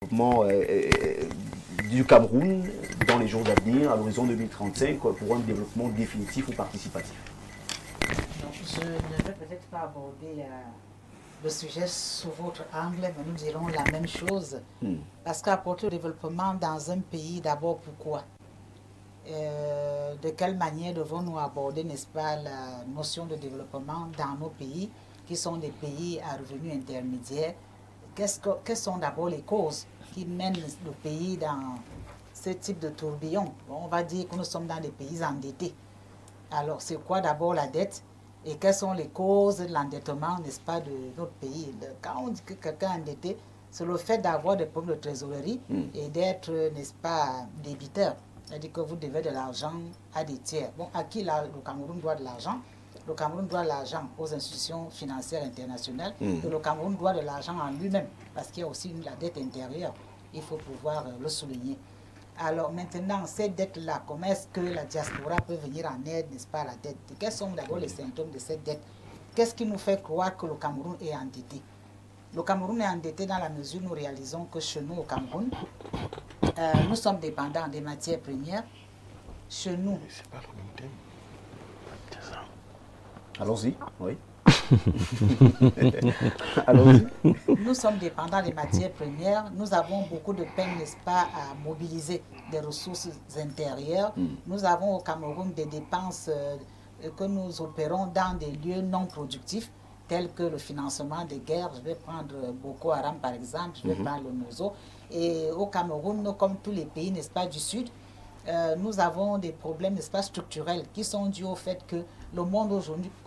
développement du Cameroun dans les jours à venir, à l'horizon 2035, pour un développement définitif ou participatif? Donc, je ne vais peut-être pas aborder le sujet sous votre angle, mais nous dirons la même chose. Parce qu'apporter le développement dans un pays, d'abord, pourquoi? De quelle manière devons-nous aborder, n'est-ce pas, la notion de développement dans nos pays, qui sont des pays à revenus intermédiaires? Quelles sont d'abord les causes qui mènent le pays dans ce type de tourbillon? Bon, on va dire que nous sommes dans des pays endettés. Alors, c'est quoi d'abord la dette? Et quelles sont les causes de l'endettement, n'est-ce pas, de notre pays? Quand on dit que quelqu'un est endetté, c'est le fait d'avoir des problèmes de trésorerie et d'être, n'est-ce pas, débiteur. C'est-à-dire que vous devez de l'argent à des tiers. Bon, à qui le Cameroun doit de l'argent? Le Cameroun doit de l'argent aux institutions financières internationales et le Cameroun doit de l'argent en lui-même parce qu'il y a aussi la dette intérieure. Il faut pouvoir le souligner. Alors maintenant, cette dette-là, comment est-ce que la diaspora peut venir en aide, n'est-ce pas, à la dette? Quels sont d'abord les symptômes de cette dette? Qu'est-ce qui nous fait croire que le Cameroun est endetté? Le Cameroun est endetté dans la mesure où nous réalisons que chez nous, au Cameroun, nous sommes dépendants des matières premières. Chez nous... C'est pas le même thème. C'est ça. Allons-y, oui. Allons-y. Nous sommes dépendants des matières premières. Nous avons beaucoup de peine, n'est-ce pas, à mobiliser des ressources intérieures. Nous avons au Cameroun des dépenses que nous opérons dans des lieux non productifs, tels que le financement des guerres. Je vais prendre Boko Haram, par exemple. Je vais prendre le Nozo. Et au Cameroun, comme tous les pays, n'est-ce pas, du Sud, nous avons des problèmes, n'est-ce pas, structurels qui sont dus au fait que le monde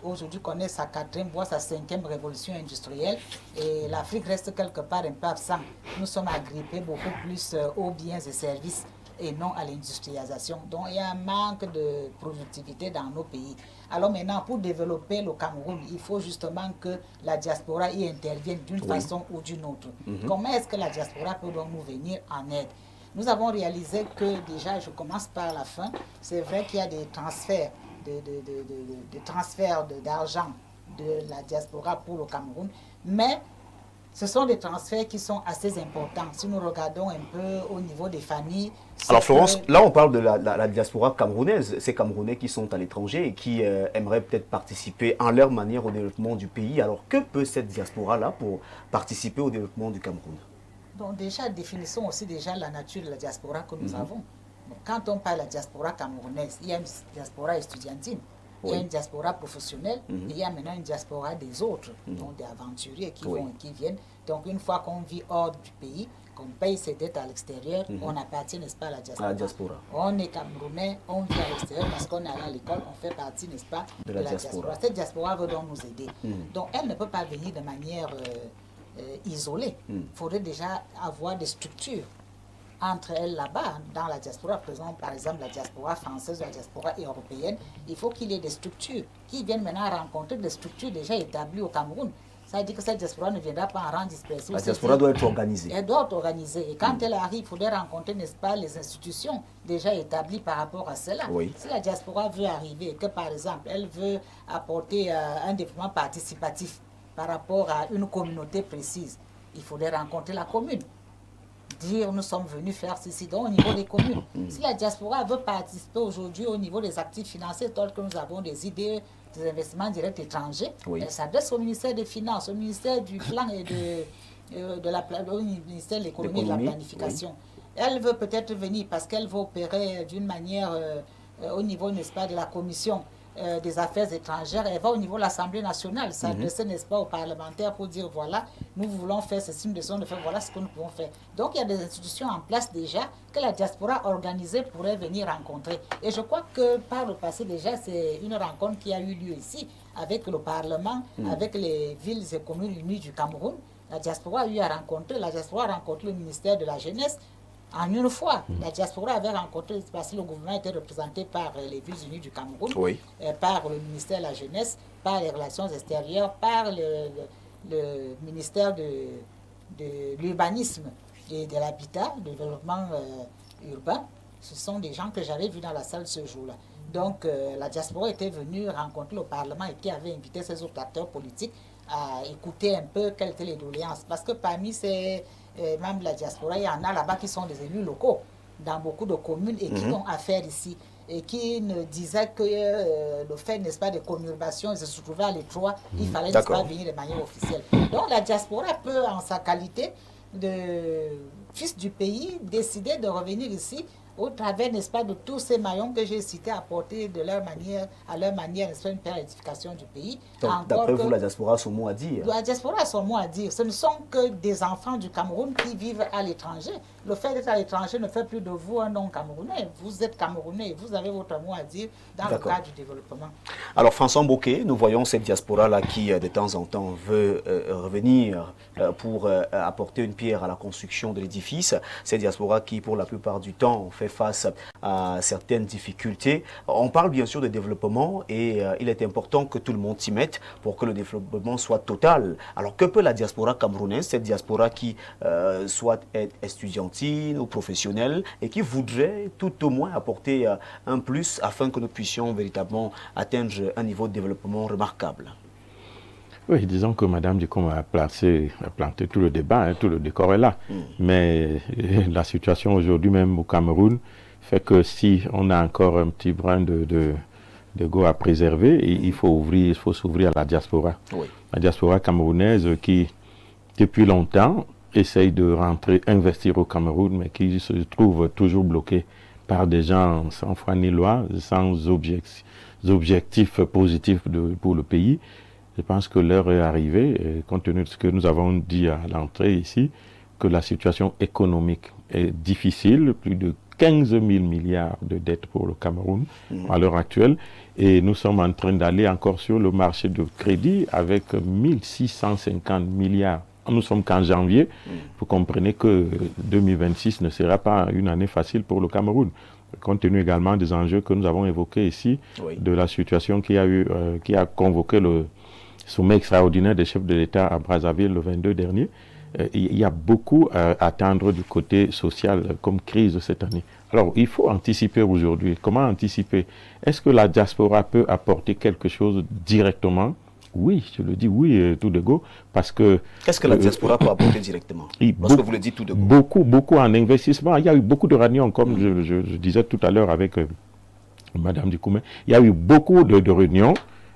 aujourd'hui connaît sa 4e, voire sa 5e révolution industrielle et l'Afrique reste quelque part un peu absente. Nous sommes agrippés beaucoup plus aux biens et services et non à l'industrialisation. Donc il y a un manque de productivité dans nos pays. Alors maintenant, pour développer le Cameroun, il faut justement que la diaspora y intervienne d'une façon ou d'une autre. Comment est-ce que la diaspora peut donc nous venir en aide? Nous avons réalisé que déjà, je commence par la fin, c'est vrai qu'il y a des transferts, d'argent de la diaspora pour le Cameroun, mais ce sont des transferts qui sont assez importants. Si nous regardons un peu au niveau des familles... Alors Florence, là on parle de la diaspora camerounaise, ces Camerounais qui sont à l'étranger et qui aimeraient peut-être participer en leur manière au développement du pays. Alors que peut cette diaspora-là pour participer au développement du Cameroun? Donc déjà, définissons aussi déjà la nature de la diaspora que nous avons. Donc, quand on parle de la diaspora camerounaise, il y a une diaspora estudiantine, il y a une diaspora professionnelle, et il y a maintenant une diaspora des autres, donc des aventuriers qui vont et qui viennent. Donc une fois qu'on vit hors du pays, qu'on paye ses dettes à l'extérieur, on appartient, n'est-ce pas, à la diaspora. On est Camerounais, on vit à l'extérieur parce qu'on est allé à l'école, on fait partie, n'est-ce pas, de la diaspora. Cette diaspora veut donc nous aider. Donc elle ne peut pas venir de manière... isolées. Il faudrait déjà avoir des structures entre elles là-bas, dans la diaspora, par exemple la diaspora française ou la diaspora européenne. Il faut qu'il y ait des structures qui viennent maintenant rencontrer des structures déjà établies au Cameroun. Ça veut dire que cette diaspora ne viendra pas en rang dispersé. La diaspora doit être organisée. Elle doit être organisée. Et quand elle arrive, il faudrait rencontrer, n'est-ce pas, les institutions déjà établies par rapport à cela. Si la diaspora veut arriver et que, par exemple, elle veut apporter un développement participatif par rapport à une communauté précise, il faudrait rencontrer la commune. Dire nous sommes venus faire ceci donc au niveau des communes. Si la diaspora veut participer aujourd'hui au niveau des actifs financiers, tels que nous avons des idées, des investissements directs étrangers, elle s'adresse au ministère des Finances, au ministère du Plan et au ministère de l'Économie et de la Planification. Elle veut peut-être venir parce qu'elle veut opérer d'une manière au niveau, n'est-ce pas, de la commission des affaires étrangères. Elle va au niveau de l'Assemblée nationale, s'adresser, n'est-ce pas, aux parlementaires pour dire voilà, nous voulons faire ceci, nous décidons de faire, voilà ce que nous pouvons faire. Donc il y a des institutions en place déjà que la diaspora organisée pourrait venir rencontrer. Et je crois que par le passé déjà, c'est une rencontre qui a eu lieu ici avec le Parlement, avec les villes et communes unies du Cameroun. La diaspora a eu à rencontrer, la diaspora a rencontré le ministère de la Jeunesse. En une fois, la diaspora avait rencontré, parce que le gouvernement était représenté par les villes unies du Cameroun, par le ministère de la Jeunesse, par les relations extérieures, par le ministère de l'urbanisme et de l'habitat, du développement urbain. Ce sont des gens que j'avais vus dans la salle ce jour-là. Donc la diaspora était venue rencontrer le Parlement et qui avait invité ses autres acteurs politiques à écouter un peu quelles étaient les doléances. Parce que parmi ces même la diaspora, il y en a là-bas qui sont des élus locaux dans beaucoup de communes et qui ont affaire ici. Et qui ne disaient que le fait, n'est-ce pas, de conurbation, ils se trouvaient à l'étroit, il fallait, n'est-ce pas, venir de manière officielle. Donc la diaspora peut, en sa qualité de fils du pays, décider de revenir ici au travers, n'est-ce pas, de tous ces maillons que j'ai cités, apporter de leur manière, à leur manière, n'est-ce pas, une édification du pays. Donc, d'après vous, la diaspora a son mot à dire? La diaspora a son mot à dire. Ce ne sont que des enfants du Cameroun qui vivent à l'étranger. Le fait d'être à l'étranger ne fait plus de vous un non-camerounais. Vous êtes camerounais et vous avez votre mot à dire dans le cadre du développement. Alors, François Mboké, nous voyons cette diaspora-là qui, de temps en temps, veut revenir pour apporter une pierre à la construction de l'édifice. Cette diaspora qui, pour la plupart du temps, fait face à certaines difficultés. On parle bien sûr de développement et il est important que tout le monde s'y mette pour que le développement soit total. Alors, que peut la diaspora camerounaise, cette diaspora qui soit estudiantine ou professionnelle et qui voudrait tout au moins apporter un plus afin que nous puissions véritablement atteindre un niveau de développement remarquable? Oui, disons que Mme Dicom a planté tout le débat, hein, tout le décor est là. Mais la situation aujourd'hui même au Cameroun fait que si on a encore un petit brin de go à préserver, il faut s'ouvrir à la diaspora. Oui. La diaspora camerounaise qui, depuis longtemps, essaye de rentrer, investir au Cameroun, mais qui se trouve toujours bloquée par des gens sans foi ni loi, sans objectifs positifs pour le pays. Je pense que l'heure est arrivée, compte tenu de ce que nous avons dit à l'entrée ici, que la situation économique est difficile, plus de 15 000 milliards de dettes pour le Cameroun à l'heure actuelle, et nous sommes en train d'aller encore sur le marché de crédit avec 1650 milliards. Nous sommes qu'en janvier, vous comprenez que 2026 ne sera pas une année facile pour le Cameroun, compte tenu également des enjeux que nous avons évoqués ici, de la situation qui a convoqué le sommet extraordinaire des chefs de l'État à Brazzaville le 22 dernier. Il y a beaucoup à attendre du côté social comme crise cette année. Alors, il faut anticiper aujourd'hui. Comment anticiper? Est-ce que la diaspora peut apporter quelque chose directement? Oui, je le dis oui, tout de go, parce que... Qu'est-ce que la diaspora peut apporter directement? Parce que vous le dites tout de go. Beaucoup en investissement. Il y a eu beaucoup de réunions, comme je disais tout à l'heure avec Mme Dikoumé. Il y a eu beaucoup de réunions.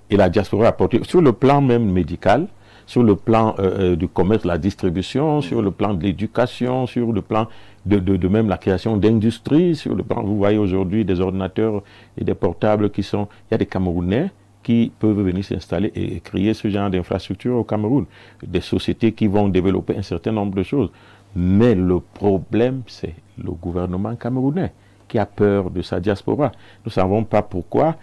Et la diaspora a apporté, sur le plan même médical, sur le plan du commerce, la distribution, sur le plan de l'éducation, sur le plan de même la création d'industries, sur le plan, vous voyez aujourd'hui des ordinateurs et des portables qui sont... Il y a des Camerounais qui peuvent venir s'installer et créer ce genre d'infrastructure au Cameroun. Des sociétés qui vont développer un certain nombre de choses. Mais le problème, c'est le gouvernement camerounais qui a peur de sa diaspora. Nous ne savons pas pourquoi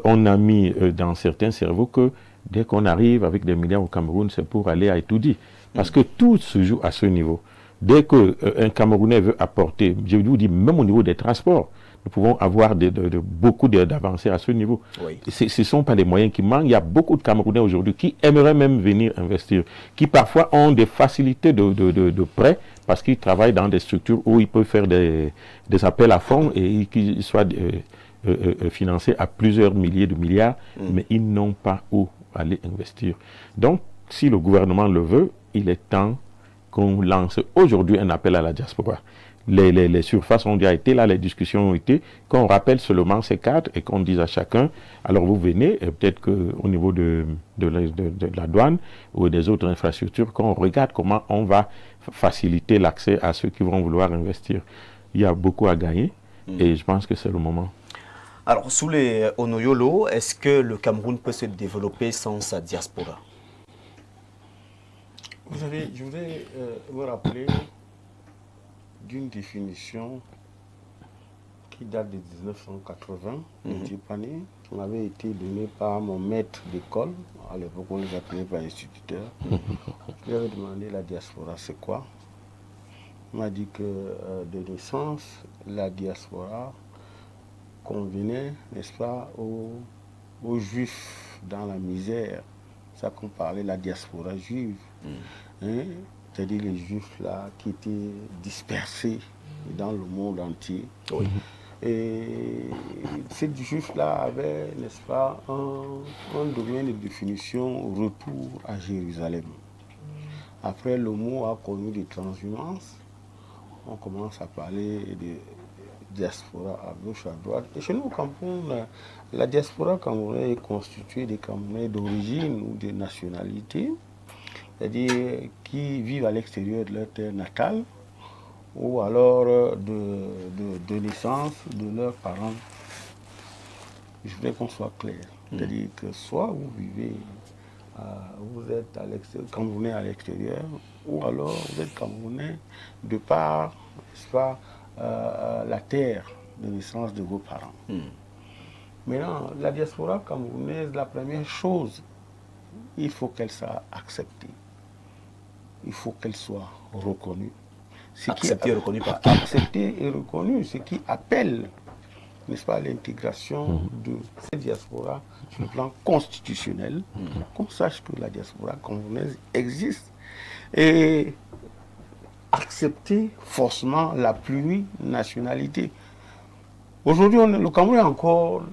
on a mis dans certains cerveaux que dès qu'on arrive avec des milliards au Cameroun, c'est pour aller à étudier. Parce que tout se joue à ce niveau. Dès qu'un Camerounais veut apporter, je vous dis, même au niveau des transports, nous pouvons avoir beaucoup d'avancées à ce niveau. Oui. Ce ne sont pas les moyens qui manquent. Il y a beaucoup de Camerounais aujourd'hui qui aimeraient même venir investir, qui parfois ont des facilités de prêt parce qu'ils travaillent dans des structures où ils peuvent faire des appels à fonds et qu'ils soient financés à plusieurs milliers de milliards, mais ils n'ont pas où aller investir. Donc, si le gouvernement le veut, il est temps qu'on lance aujourd'hui un appel à la diaspora. Les surfaces ont déjà été là, les discussions ont été, qu'on rappelle seulement ces cadres et qu'on dise à chacun, alors vous venez, peut-être qu'au niveau de la douane ou des autres infrastructures, qu'on regarde comment on va faciliter l'accès à ceux qui vont vouloir investir. Il y a beaucoup à gagner et je pense que c'est le moment. Alors, sous les Onoyolo, est-ce que le Cameroun peut se développer sans sa diaspora? Vous savez, je voudrais vous rappeler d'une définition qui date de 1980, qui m'avait été donnée par mon maître d'école, à l'époque on les appelait par instituteurs. Je lui avais demandé la diaspora c'est quoi. Il m'a dit que de naissance, la diaspora convenait, n'est-ce pas, aux juifs dans la misère. Ça qu'on parlait la diaspora juive. Hein? C'est-à-dire les juifs là qui étaient dispersés dans le monde entier. Oui. Et ces juifs là avaient, n'est-ce pas, un domaine de définition retour à Jérusalem. Après, le mot a connu des transhumances. On commence à parler de diaspora à gauche, à droite. Et chez nous, au Cameroun, la diaspora camerounaise est constituée des Camerounais d'origine ou de nationalité, c'est-à-dire qui vivent à l'extérieur de leur terre natale, ou alors de naissance de leurs parents. Je voudrais qu'on soit clair. C'est-à-dire que soit vous vivez, vous êtes Camerounais à l'extérieur, ou alors vous êtes Camerounais de par, n'est-ce pas, la terre de naissance de vos parents. Maintenant, la diaspora camerounaise, la première chose, il faut qu'elle soit acceptée. Il faut qu'elle soit reconnue. Acceptée et reconnue par qui? Acceptée et reconnue, ce qui appelle, n'est-ce pas, l'intégration de cette diaspora sur le plan constitutionnel, qu'on sache que la diaspora camerounaise existe. Et accepter forcément la plurinationalité. Aujourd'hui, le Cameroun est encore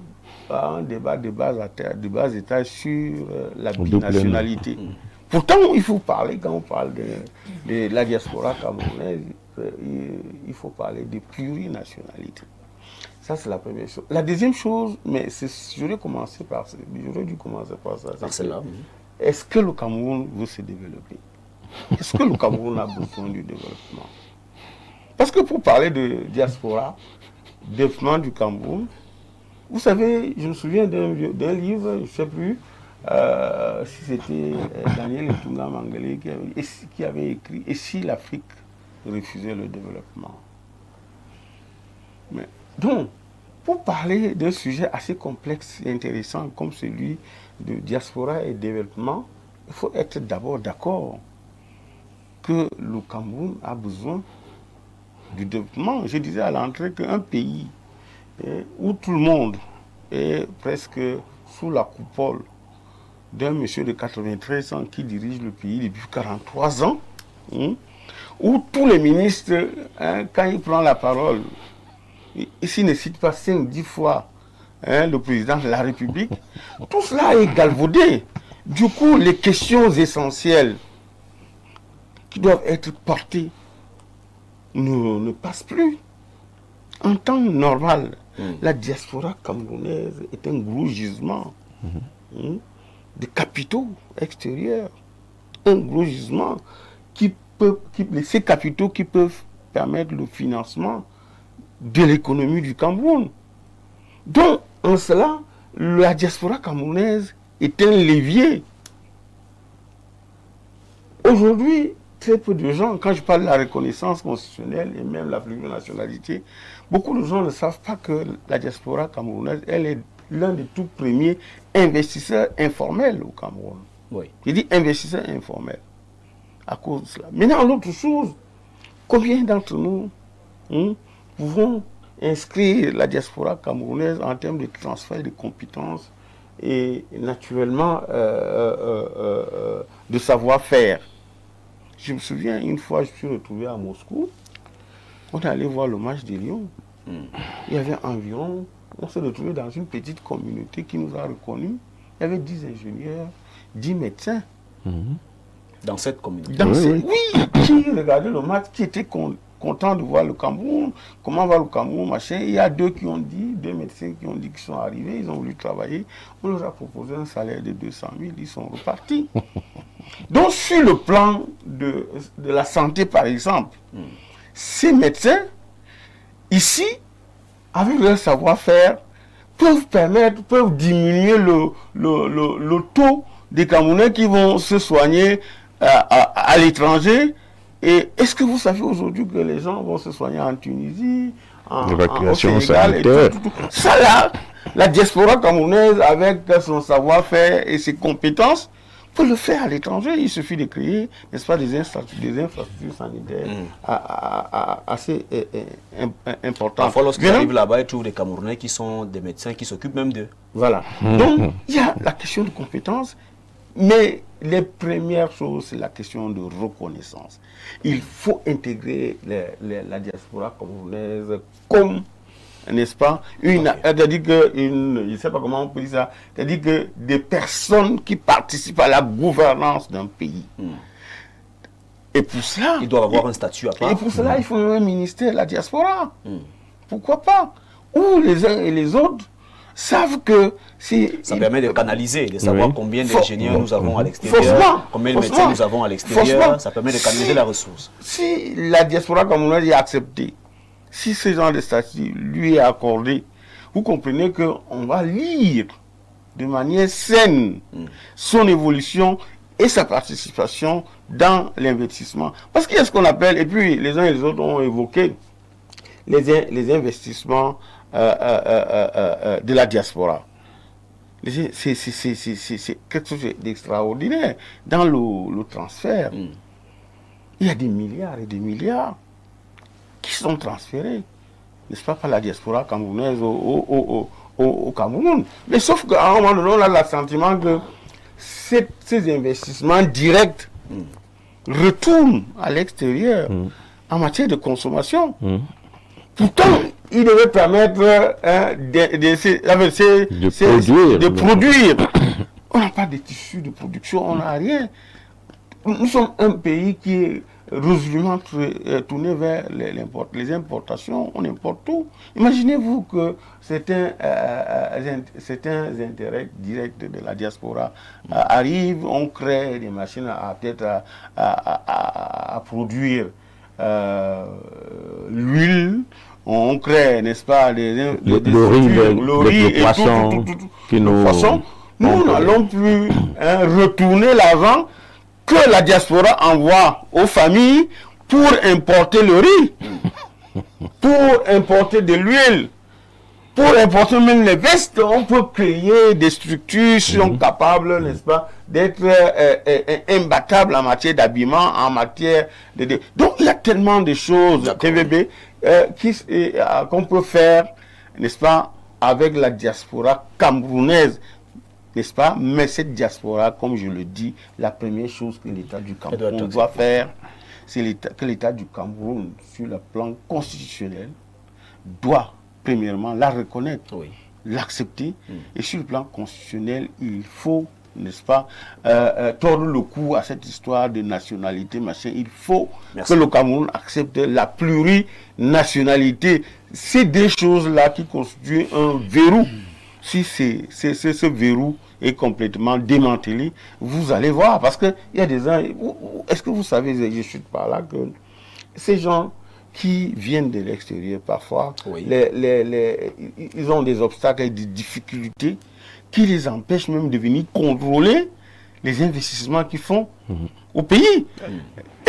un débat de bas étage sur la binationalité. Pourtant, il faut parler, quand on parle de la diaspora camerounaise, il faut parler de plurinationalité. Ça, c'est la première chose. La deuxième chose, mais j'aurais dû commencer par ça. Est-ce que le Cameroun veut se développer? Est-ce que le Cameroun a besoin du développement? Parce que pour parler de diaspora, développement du Cameroun, vous savez, je me souviens d'un livre, je ne sais plus si c'était Daniel Etunga Mangele qui avait écrit « Et si l'Afrique refusait le développement ?» Donc, pour parler d'un sujet assez complexe et intéressant comme celui de diaspora et développement, il faut être d'abord d'accord que le Cameroun a besoin du développement. Je disais à l'entrée qu'un pays où tout le monde est presque sous la coupole d'un monsieur de 93 ans qui dirige le pays depuis 43 ans, où tous les ministres, quand il prend la parole, ici ne cite pas 5-10 fois le président de la République, tout cela est galvaudé. Du coup, les questions essentielles qui doivent être portées ne passent plus. En temps normal, la diaspora camerounaise est un gros gisement de capitaux extérieurs, un gros gisement ces capitaux qui peuvent permettre le financement de l'économie du Cameroun. Donc, en cela, la diaspora camerounaise est un levier. Aujourd'hui, très peu de gens, quand je parle de la reconnaissance constitutionnelle et même la plurinationalité, beaucoup de gens ne savent pas que la diaspora camerounaise, elle est l'un des tout premiers investisseurs informels au Cameroun. Oui. Je dis investisseurs informels à cause de cela. Maintenant, l'autre chose, combien d'entre nous pouvons inscrire la diaspora camerounaise en termes de transfert de compétences et naturellement de savoir-faire? Je me souviens, une fois, je suis retrouvé à Moscou. On est allé voir le match des Lions. Il y avait environ, on s'est retrouvé dans une petite communauté qui nous a reconnus. Il y avait 10 ingénieurs, 10 médecins. Dans cette communauté? Oui, qui regardaient le match, qui étaient contents de voir le Cameroun, comment va le Cameroun, machin. Il y a deux médecins qui ont dit qu'ils sont arrivés, ils ont voulu travailler. On leur a proposé un salaire de 200 000, ils sont repartis. Donc, sur le plan de la santé, par exemple, ces médecins, ici, avec leur savoir-faire, peuvent diminuer le taux des Camerounais qui vont se soigner à l'étranger. Et est-ce que vous savez aujourd'hui que les gens vont se soigner en Tunisie, au Sénégal et tout. Ça là, la diaspora camerounaise, avec son savoir-faire et ses compétences, peut le faire à l'étranger. Il suffit de créer, n'est-ce pas, des infrastructures sanitaires assez importantes. Parfois, lorsqu'ils arrivent là-bas, ils trouvent des Camerounais qui sont des médecins qui s'occupent même d'eux. Voilà. Donc, il y a la question de compétences, mais les premières choses, c'est la question de reconnaissance. Il faut intégrer la diaspora camerounaise comme, n'est-ce pas, c'est-à-dire que, je ne sais pas comment on peut dire ça, c'est-à-dire que des personnes qui participent à la gouvernance d'un pays. Et pour cela... Ils doivent avoir un statut à part. Et pour cela, il faut un ministère de la diaspora. Pourquoi pas? Où les uns et les autres savent que c'est... Ça permet de canaliser, de savoir combien d'ingénieurs nous avons à l'extérieur, Faussement. combien de médecins nous avons à l'extérieur. Ça permet de canaliser la ressource. Si la diaspora camerounaise est acceptée, si ce genre de statut lui est accordé, vous comprenez qu'on va lire de manière saine son évolution et sa participation dans l'investissement. Parce qu'il y a ce qu'on appelle, et puis les uns et les autres ont évoqué, les investissements de la diaspora. C'est quelque chose d'extraordinaire. Dans le transfert, il y a des milliards et des milliards qui sont transférés, n'est-ce pas, par la diaspora camerounaise au Cameroun. Mais sauf qu'à un moment donné, on a le sentiment que ces investissements directs retournent à l'extérieur en matière de consommation. Pourtant, il devait permettre de produire. On n'a pas de tissus de production, on n'a rien. Nous sommes un pays qui est résolument tourné vers les importations, on importe tout. Imaginez-vous que certains intérêts directs de la diaspora arrivent, on crée des machines à produire l'huile, on crée, n'est-ce pas, le riz et poissons, nous n'allons plus retourner l'argent que la diaspora envoie aux familles pour importer le riz, pour importer de l'huile, pour importer même les vestes. On peut créer des structures qui sont capables, n'est-ce pas, d'être imbattables en matière d'habillement, en matière de... Donc il y a tellement de choses, TVB, qu'on peut faire, n'est-ce pas, avec la diaspora camerounaise. N'est-ce pas? Mais cette diaspora, comme je le dis, la première chose que l'État du Cameroun doit faire, c'est que l'État du Cameroun, sur le plan constitutionnel, doit premièrement la reconnaître, l'accepter. Et sur le plan constitutionnel, il faut, n'est-ce pas, tordre le cou à cette histoire de nationalité, machin. Il faut que le Cameroun accepte la plurinationalité. C'est des choses-là qui constituent un verrou. Si ce verrou est complètement démantelé, vous allez voir, parce qu'il y a des gens... Est-ce que vous savez, je suis par là, que ces gens qui viennent de l'extérieur, parfois, ils ont des obstacles et des difficultés qui les empêchent même de venir contrôler les investissements qu'ils font au pays.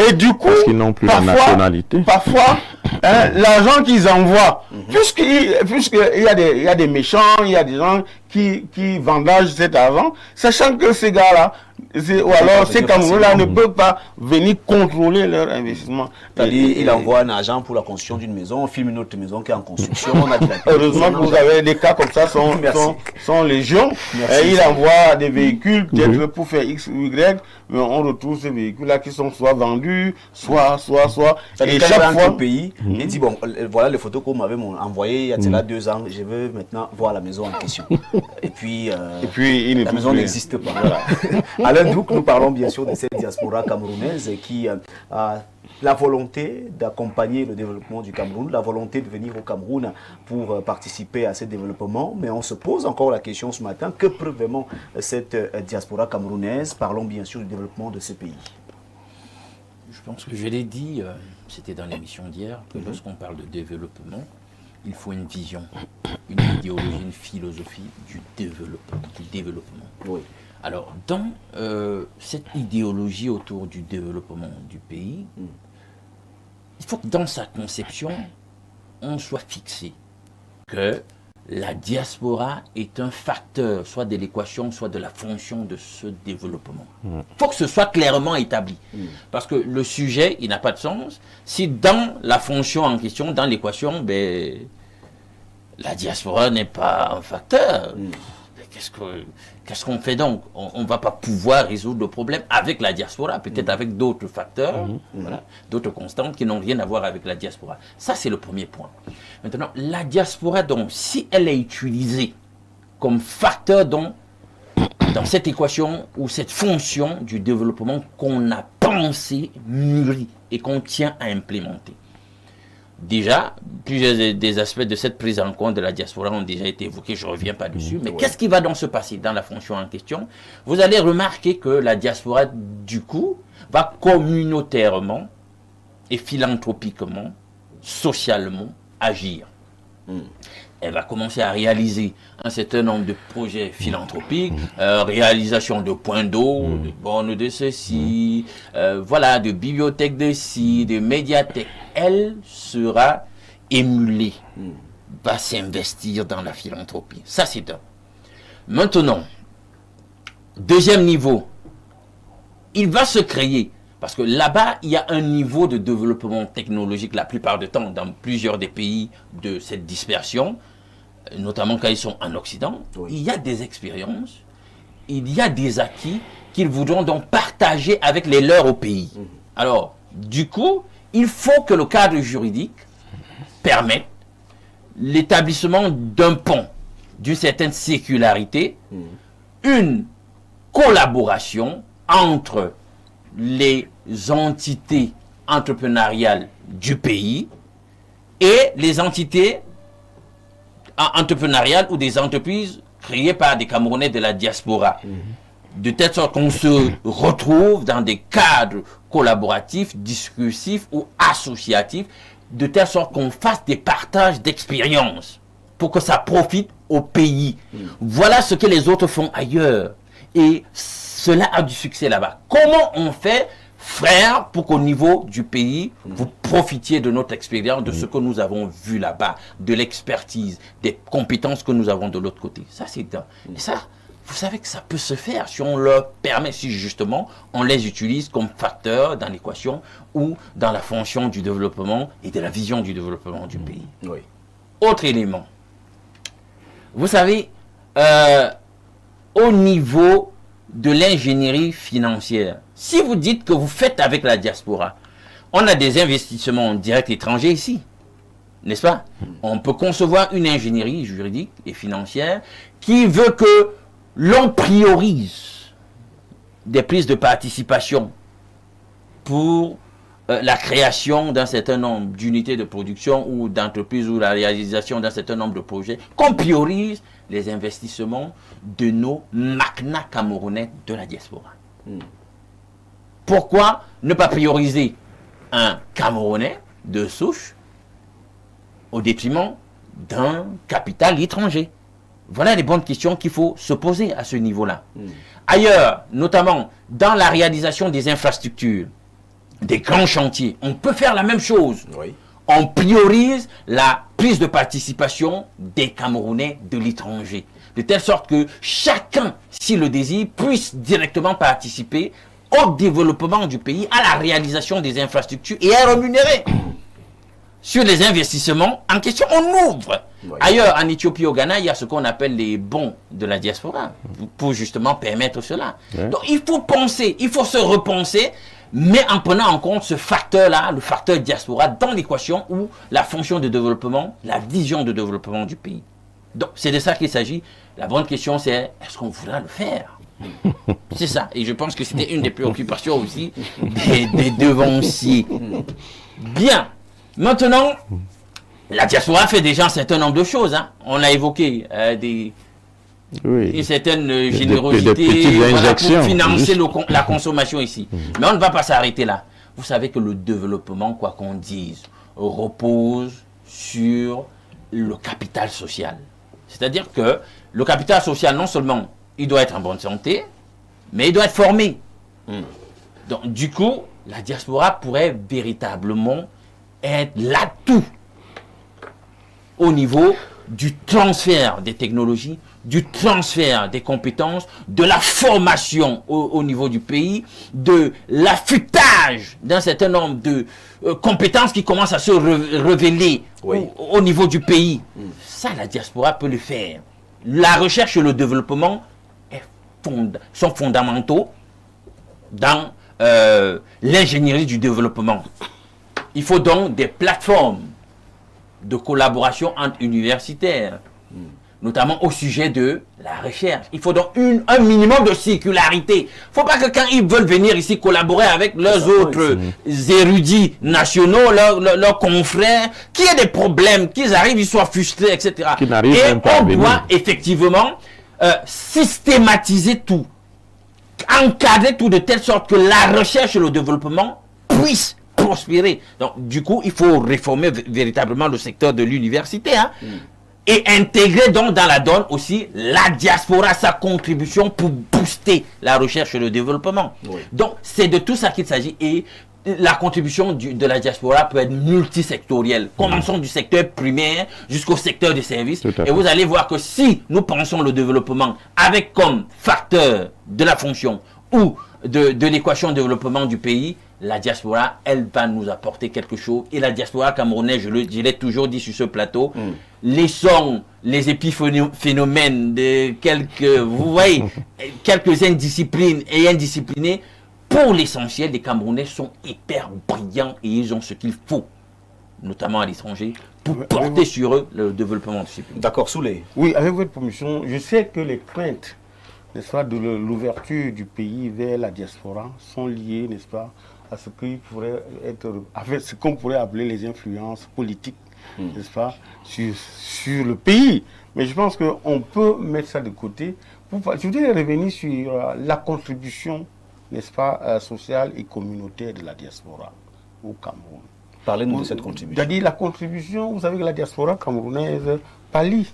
Et du coup, parce qu'ils n'ont plus la nationalité. Parfois, l'argent qu'ils envoient, puisqu'il y a des méchants, il y a des gens qui vendagent cet argent, sachant que ces gars-là, ou alors ces Camerounais-là ne peuvent pas venir contrôler leur investissement. C'est-à-dire, il envoie un argent pour la construction d'une maison, on filme une autre maison qui est en construction. Heureusement que vous avez des cas comme ça, sont légion. Il envoie des véhicules, peut-être pour faire X ou Y, mais on retrouve ces véhicules-là qui sont soit vendus, soit. Et chaque fois, pays, il dit, bon, voilà les photos qu'on m'avait envoyées il y a là 2 ans, je veux maintenant voir la maison en question. Et puis la maison n'existe pas. Voilà. Alain Douk, nous parlons bien sûr de cette diaspora camerounaise qui a la volonté d'accompagner le développement du Cameroun, la volonté de venir au Cameroun pour participer à ce développement. Mais on se pose encore la question ce matin, que peut vraiment cette diaspora camerounaise? Parlons bien sûr du développement de ce pays. Je pense que je l'ai dit, c'était dans l'émission d'hier, que lorsqu'on parle de développement, il faut une vision, une idéologie, une philosophie du développement. Oui. Alors, dans cette idéologie autour du développement du pays, il faut que dans sa conception, on soit fixé que la diaspora est un facteur, soit de l'équation, soit de la fonction de ce développement. Il faut que ce soit clairement établi. Parce que le sujet, il n'a pas de sens si dans la fonction en question, dans l'équation, la diaspora n'est pas un facteur. Qu'est-ce qu'on fait donc? On ne va pas pouvoir résoudre le problème avec la diaspora, peut-être avec d'autres facteurs, d'autres constantes qui n'ont rien à voir avec la diaspora. Ça, c'est le premier point. Maintenant, la diaspora, donc, si elle est utilisée comme facteur dans cette équation ou cette fonction du développement qu'on a pensée mûrie et qu'on tient à implémenter. Déjà, plusieurs des aspects de cette prise en compte de la diaspora ont déjà été évoqués, je ne reviens pas dessus, mais qu'est-ce qui va donc se passer dans la fonction en question? Vous allez remarquer que la diaspora, du coup, va communautairement et philanthropiquement, socialement, agir. Elle va commencer à réaliser un certain nombre de projets philanthropiques, réalisation de points d'eau, de bornes de ceci, voilà, de bibliothèques de ci, de médiathèques. Elle sera émulée, va s'investir dans la philanthropie. Ça, c'est un. Maintenant, deuxième niveau, il va se créer, parce que là-bas, il y a un niveau de développement technologique la plupart du temps dans plusieurs des pays de cette dispersion, notamment quand ils sont en Occident. Il y a des expériences, il y a des acquis qu'ils voudront donc partager avec les leurs au pays. Alors, du coup, il faut que le cadre juridique permette l'établissement d'un pont, d'une certaine sécularité, une collaboration entre les entités entrepreneuriales du pays et les entités entrepreneuriales ou des entreprises créées par des Camerounais de la diaspora. De telle sorte qu'on se retrouve dans des cadres collaboratifs, discursifs ou associatifs, de telle sorte qu'on fasse des partages d'expériences pour que ça profite au pays. Voilà ce que les autres font ailleurs. Et cela a du succès là-bas. Comment on fait, frère, pour qu'au niveau du pays, vous profitiez de notre expérience, de ce que nous avons vu là-bas, de l'expertise, des compétences que nous avons de l'autre côté. Ça, c'est dingue. Et ça, vous savez que ça peut se faire si on leur permet, si justement on les utilise comme facteurs dans l'équation ou dans la fonction du développement et de la vision du développement du pays. Autre élément. Vous savez, au niveau de l'ingénierie financière, si vous dites que vous faites avec la diaspora, on a des investissements directs étrangers ici, n'est-ce pas? On peut concevoir une ingénierie juridique et financière qui veut que l'on priorise des prises de participation pour la création d'un certain nombre d'unités de production ou d'entreprises ou la réalisation d'un certain nombre de projets, qu'on priorise les investissements de nos MACNA camerounais de la diaspora. Pourquoi ne pas prioriser un Camerounais de souche au détriment d'un capital étranger? Voilà les bonnes questions qu'il faut se poser à ce niveau-là. Ailleurs, notamment dans la réalisation des infrastructures, des grands chantiers, on peut faire la même chose. On priorise la prise de participation des Camerounais de l'étranger. De telle sorte que chacun, s'il le désire, puisse directement participer au développement du pays, à la réalisation des infrastructures et à rémunérer sur les investissements en question. On ouvre. Ailleurs, en Éthiopie, au Ghana, il y a ce qu'on appelle les bons de la diaspora pour justement permettre cela. Donc, il faut penser, il faut se repenser, mais en prenant en compte ce facteur-là, le facteur diaspora, dans l'équation où la fonction de développement, la vision de développement du pays. Donc, c'est de ça qu'il s'agit. La bonne question, c'est est-ce qu'on voudra le faire? C'est ça. Et je pense que c'était une des préoccupations aussi des devanciers. Bien. Maintenant, la diaspora fait déjà un certain nombre de choses. On a évoqué une certaine générosité pour financer la consommation ici. Mais on ne va pas s'arrêter là. Vous savez que le développement, quoi qu'on dise, repose sur le capital social. C'est-à-dire que le capital social, non seulement il doit être en bonne santé, mais il doit être formé. Donc, du coup, la diaspora pourrait véritablement être l'atout au niveau du transfert des technologies, du transfert des compétences, de la formation au niveau du pays, de l'affûtage d'un certain nombre de compétences qui commencent à se révéler au niveau du pays. Ça, la diaspora peut le faire. La recherche et le développement sont fondamentaux dans l'ingénierie du développement. Il faut donc des plateformes de collaboration entre universitaires, notamment au sujet de la recherche. Il faut donc un minimum de circularité. Il ne faut pas que quand ils veulent venir ici collaborer avec leurs autres érudits nationaux, leurs confrères, qu'il y ait des problèmes, qu'ils arrivent, ils soient frustrés, etc. Et on doit effectivement systématiser tout, encadrer tout de telle sorte que la recherche et le développement puissent prospérer. Donc, du coup, il faut réformer véritablement le secteur de l'université, hein, et intégrer donc dans la donne aussi la diaspora, sa contribution pour booster la recherche et le développement. Oui. Donc, c'est de tout ça qu'il s'agit. Et la contribution de la diaspora peut être multisectorielle. Commençons du secteur primaire jusqu'au secteur des services. Et vous allez voir que si nous pensons le développement avec comme facteur de la fonction ou de l'équation de développement du pays, la diaspora, elle va nous apporter quelque chose. Et la diaspora camerounaise, je l'ai toujours dit sur ce plateau, laissons les épiphénomènes de vous voyez, quelques indisciplines et indisciplinés. Pour l'essentiel, les Camerounais sont hyper brillants et ils ont ce qu'il faut, notamment à l'étranger, pour porter sur eux le développement de ce pays. D'accord, Souley. Oui, avec votre permission, je sais que les craintes, n'est-ce pas, de l'ouverture du pays vers la diaspora sont liées, n'est-ce pas, à ce qui pourrait être, avec ce qu'on pourrait appeler les influences politiques, n'est-ce pas, sur le pays. Mais je pense qu'on peut mettre ça de côté. Je voudrais revenir sur la contribution, n'est-ce pas, sociale et communautaire de la diaspora au Cameroun. Parlez-nous de cette contribution. C'est-à-dire la contribution, vous savez que la diaspora camerounaise pallie,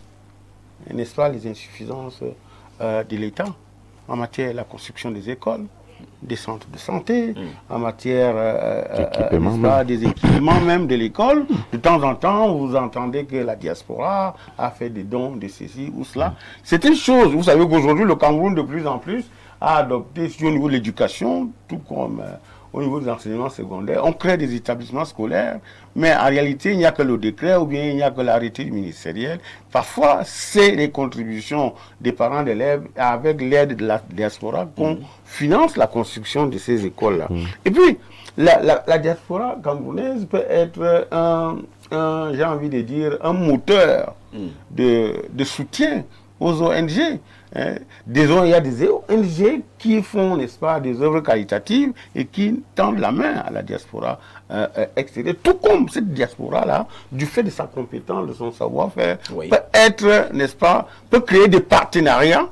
n'est-ce pas, les insuffisances de l'État en matière de la construction des écoles, des centres de santé, en matière des équipements même de l'école. De temps en temps, vous entendez que la diaspora a fait des dons de ceci ou cela. C'est une chose. Vous savez qu'aujourd'hui, le Cameroun, de plus en plus, a adopté, au niveau de l'éducation, tout comme au niveau des enseignements secondaires, on crée des établissements scolaires, mais en réalité, il n'y a que le décret ou bien il n'y a que l'arrêté ministériel. Parfois, c'est les contributions des parents d'élèves avec l'aide de la diaspora qu'on finance la construction de ces écoles-là. Et puis, la diaspora camerounaise peut être j'ai envie de dire, un moteur de soutien aux ONG. Il y a des ONG qui font, n'est-ce pas, des œuvres qualitatives et qui tendent la main à la diaspora extérieure. Tout comme cette diaspora-là, du fait de sa compétence, de son savoir-faire, peut être, n'est-ce pas, peut créer des partenariats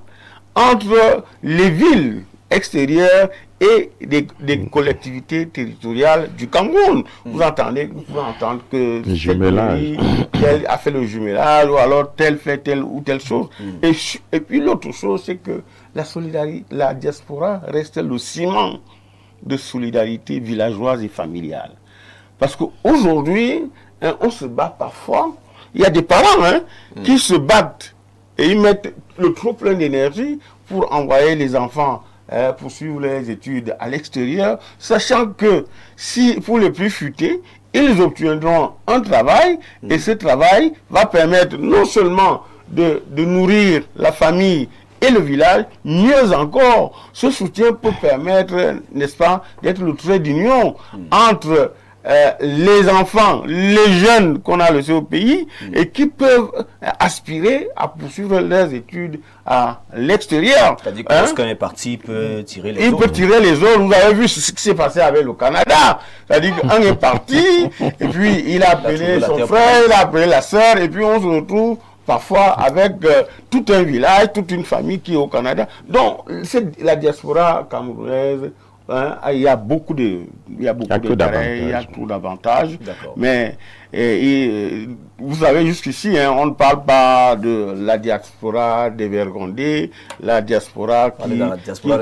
entre les villes extérieures et des collectivités territoriales du Cameroun. Vous pouvez entendre que cette mairie, tel a fait le jumelage, ou alors tel fait telle ou telle chose. Et puis l'autre chose, c'est que la diaspora reste le ciment de solidarité villageoise et familiale. Parce qu'aujourd'hui, on se bat parfois, il y a des parents qui se battent et ils mettent le trop plein d'énergie pour envoyer les enfants poursuivre les études à l'extérieur, sachant que si pour les plus futés, ils obtiendront un travail et ce travail va permettre non seulement de nourrir la famille et le village, mieux encore, ce soutien peut permettre, n'est-ce pas, d'être le trait d'union entre les enfants, les jeunes qu'on a laissés au pays et qui peuvent aspirer à poursuivre leurs études à l'extérieur. C'est-à-dire que lorsqu'un est parti, il peut tirer les autres. Il peut tirer les autres. Vous avez vu ce qui s'est passé avec le Canada. C'est-à-dire qu'un est parti et puis il a appelé son frère, il a appelé la sœur et puis on se retrouve parfois avec tout un village, toute une famille qui est au Canada. Donc, la diaspora camerounaise, il y a beaucoup de d'intérêts, il y a trop d'avantages. Mais vous savez, jusqu'ici, on ne parle pas de la diaspora dévergondée, la diaspora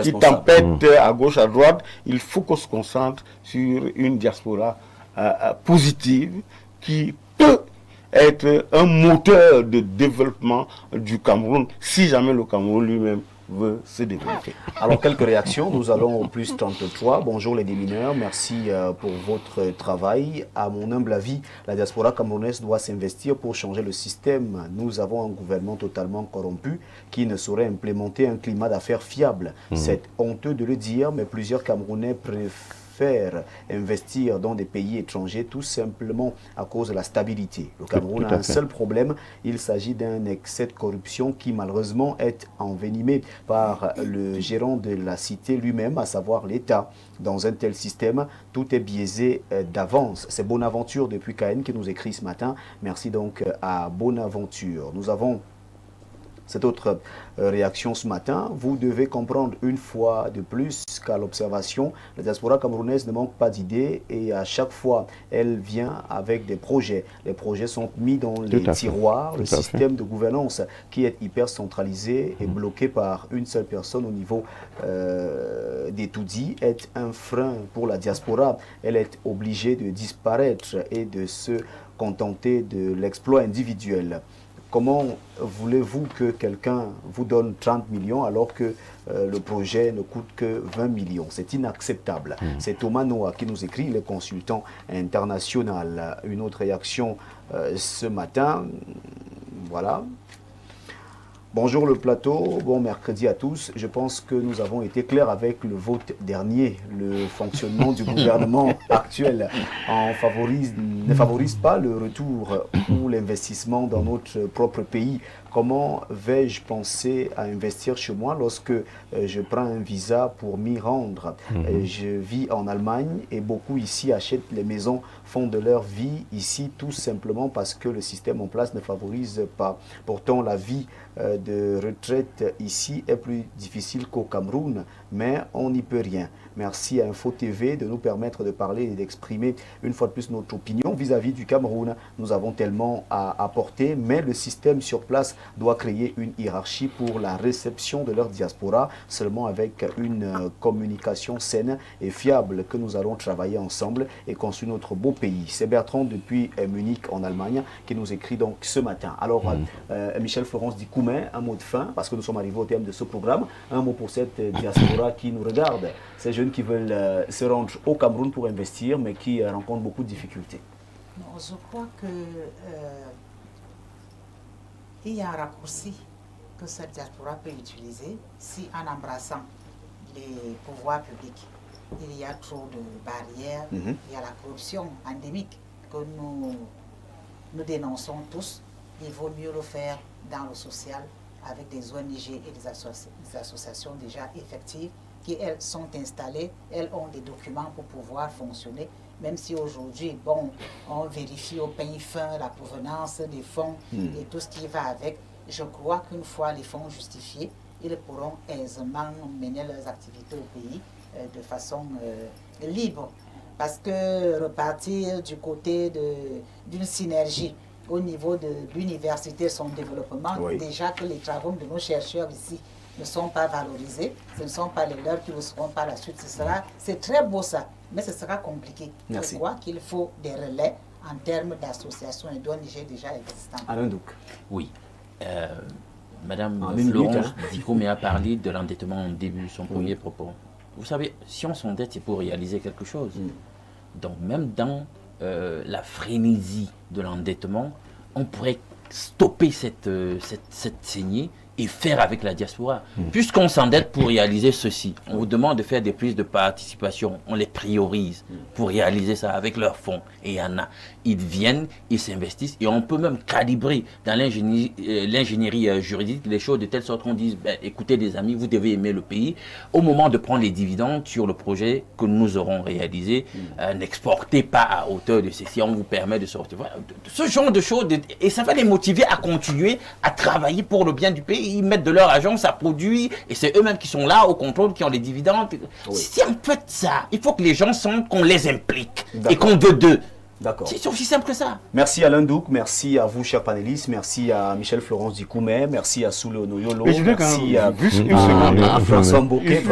qui tempête à gauche, à droite. Il faut qu'on se concentre sur une diaspora positive qui peut être un moteur de développement du Cameroun, si jamais le Cameroun lui-même veut se développer. Alors, quelques réactions. Nous allons au plus 33. Bonjour les démineurs, merci pour votre travail. À mon humble avis, la diaspora camerounaise doit s'investir pour changer le système. Nous avons un gouvernement totalement corrompu qui ne saurait implémenter un climat d'affaires fiable. C'est honteux de le dire, mais plusieurs Camerounais faire investir dans des pays étrangers tout simplement à cause de la stabilité. Le Cameroun a un seul problème, il s'agit d'un excès de corruption qui malheureusement est envenimé par le gérant de la cité lui-même, à savoir l'État. Dans un tel système, tout est biaisé d'avance. C'est Bonaventure depuis Caen qui nous écrit ce matin. Merci donc à Bonaventure. Nous avons cette autre réaction ce matin. Vous devez comprendre une fois de plus qu'à l'observation, la diaspora camerounaise ne manque pas d'idées et à chaque fois, elle vient avec des projets. Les projets sont mis dans les tiroirs. Le système de gouvernance qui est hyper centralisé et bloqué par une seule personne au niveau des tout-dits est un frein pour la diaspora. Elle est obligée de disparaître et de se contenter de l'exploit individuel. Comment voulez-vous que quelqu'un vous donne 30 millions alors que le projet ne coûte que 20 millions? C'est inacceptable. C'est Thomas Noah qui nous écrit, le consultant international. Une autre réaction ce matin. Voilà. Bonjour le plateau, bon mercredi à tous. Je pense que nous avons été clairs avec le vote dernier. Le fonctionnement du gouvernement actuel ne favorise pas le retour ou l'investissement dans notre propre pays. Comment vais-je penser à investir chez moi lorsque je prends un visa pour m'y rendre? Je vis en Allemagne et beaucoup ici achètent les maisons, font de leur vie ici tout simplement parce que le système en place ne favorise pas. Pourtant, la vie de retraite ici est plus difficile qu'au Cameroun, mais on n'y peut rien. Merci à Info TV de nous permettre de parler et d'exprimer une fois de plus notre opinion vis-à-vis du Cameroun. Nous avons tellement à apporter, mais le système sur place doit créer une hiérarchie pour la réception de leur diaspora. Seulement avec une communication saine et fiable que nous allons travailler ensemble et construire notre beau pays. C'est Bertrand depuis Munich en Allemagne qui nous écrit donc ce matin. Alors Michel Florence Dikoumé, un mot de fin parce que nous sommes arrivés au terme de ce programme. Un mot pour cette diaspora qui nous regarde. Ces jeunes qui veulent se rendre au Cameroun pour investir mais qui rencontrent beaucoup de difficultés. Non, je crois que il y a un raccourci que cette diaspora peut utiliser si en embrassant les pouvoirs publics, il y a trop de barrières, il y a la corruption endémique que nous dénonçons tous. Il vaut mieux le faire dans le social avec des ONG et des associations déjà effectives qui, elles, sont installées, elles ont des documents pour pouvoir fonctionner, même si aujourd'hui, bon, on vérifie au pain fin la provenance des fonds et tout ce qui va avec. Je crois qu'une fois les fonds justifiés, ils pourront aisément mener leurs activités au pays de façon libre. Parce que repartir du côté d'une synergie au niveau de l'université, son développement, déjà que les travaux de nos chercheurs ici ne sont pas valorisés, ce ne sont pas les leurs qui le seront par la suite. C'est très beau ça, mais ce sera compliqué. Je crois qu'il faut des relais en termes d'associations et d'ONG déjà existantes. Alain Douk. Oui. Madame Florence Dikoumé a parlé de l'endettement en début, son premier propos. Vous savez, si on s'endette, c'est pour réaliser quelque chose. Donc même dans la frénésie de l'endettement, on pourrait stopper cette saignée et faire avec la diaspora. Puisqu'on s'endette pour réaliser ceci, on vous demande de faire des prises de participation, on les priorise pour réaliser ça avec leurs fonds. Et il y en a. Ils viennent, ils s'investissent et on peut même calibrer dans l'ingénierie juridique les choses de telle sorte qu'on dise, écoutez les amis, vous devez aimer le pays. Au moment de prendre les dividendes sur le projet que nous aurons réalisé, n'exportez pas à hauteur de ceci, on vous permet de sortir. Voilà, ce genre de choses, et ça va les motiver à continuer à travailler pour le bien du pays. Ils mettent de leur argent, ça produit, et c'est eux-mêmes qui sont là au contrôle, qui ont les dividendes. C'est en fait ça. Il faut que les gens sentent qu'on les implique et qu'on veut d'eux. D'accord. C'est aussi simple que ça. Merci Alain Douk, merci à vous chers panélistes, merci à Michel Florence Dikoumé, merci à Soule Onoyolo, merci à François Mbouké.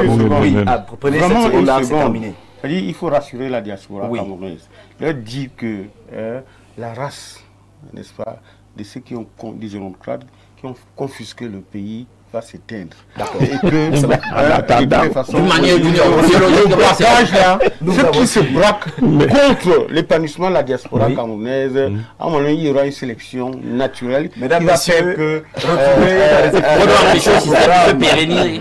Prenez cette seconde-là, c'est terminé. Il faut rassurer la diaspora camerounaise. Leur dire que la race, n'est-ce pas, de ceux qui ont des démocrates, qui ont confisqué le pays, va s'éteindre. D'accord. Et que de toute façon, ceux qui se braquent contre l'épanouissement de la diaspora camerounaise, à un moment donné, il y aura une sélection naturelle. Mesdames, qui va faire que on doit empêcher le système de se pérenniser.